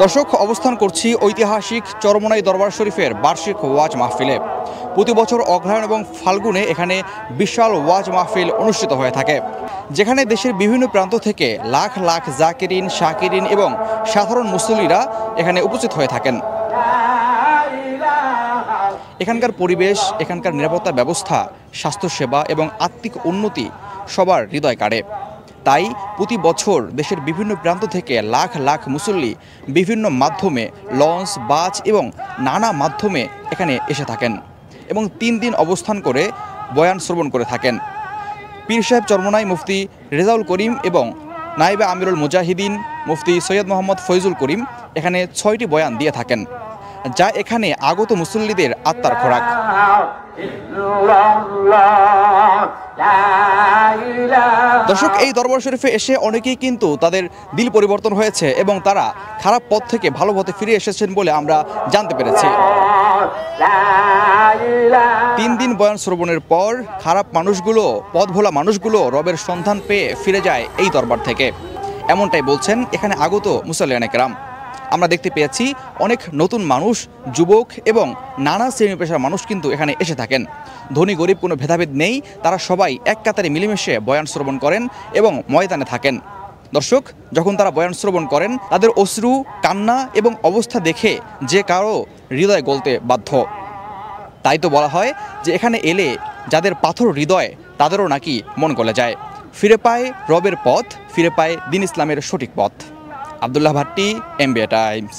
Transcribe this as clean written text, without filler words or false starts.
দর্শক, অবস্থান করছি ঐতিহাসিক চরমোনাই দরবার শরীফের বার্ষিক ওয়াজ মাহফিলে। প্রতি বছর অগ্রহায়ণ এবং ফাল্গুনে এখানে বিশাল ওয়াজ মাহফিল অনুষ্ঠিত হয়ে থাকে, যেখানে দেশের বিভিন্ন প্রান্ত থেকে লাখ লাখ জাকিরিন, শাকিরিন এবং সাধারণ মুসল্লিরা এখানে উপস্থিত হয়ে থাকেন। এখানকার পরিবেশ, এখানকার নিরাপত্তা ব্যবস্থা, স্বাস্থ্যসেবা এবং আত্মিক উন্নতি সবার হৃদয় কাড়ে। তাই প্রতি বছর দেশের বিভিন্ন প্রান্ত থেকে লাখ লাখ মুসল্লি বিভিন্ন মাধ্যমে, লঞ্চ, বাস এবং নানা মাধ্যমে এখানে এসে থাকেন এবং 3 দিন অবস্থান করে বয়ান শ্রবণ করে থাকেন। পীর সাহেব চরমোনাই মুফতি রেজাউল করিম এবং নায়েবে আমিরুল মুজাহিদিন মুফতি সৈয়দ মোহাম্মদ ফয়জুল করিম এখানে 6টি বয়ান দিয়ে থাকেন, যা এখানে আগত মুসল্লিদের আত্মার খোরাক। দর্শক, এই দরবার শরীফে এসে অনেকেই কিন্তু তাদের দিল পরিবর্তন হয়েছে এবং তারা খারাপ পথ থেকে ভালো পথে ফিরে এসেছেন বলে আমরা জানতে পেরেছি। 3 দিন বয়ান শ্রবণের পর খারাপ মানুষগুলো, পথ ভোলা মানুষগুলো রবের সন্ধান পেয়ে ফিরে যায় এই দরবার থেকে, এমনটাই বলছেন এখানে আগত মুসল্লিয়ানে কেরাম। আমরা দেখতে পেয়েছি অনেক নতুন মানুষ, যুবক এবং নানা শ্রেণী পেশার মানুষ কিন্তু এখানে এসে থাকেন। ধনী গরিব কোনো ভেদাভেদ নেই, তারা সবাই এক কাতারে মিলেমিশে বয়ান শ্রবণ করেন এবং ময়দানে থাকেন। দর্শক, যখন তারা বয়ান শ্রবণ করেন, তাদের অশ্রু, কান্না এবং অবস্থা দেখে যে কারো হৃদয় গলতে বাধ্য। তাই তো বলা হয় যে এখানে এলে যাদের পাথর হৃদয় তাদেরও নাকি মন গলে যায়, ফিরে পায় রবের পথ, ফিরে পায় দ্বীন ইসলামের সঠিক পথ। Abdullah Bhatti, MBA Times.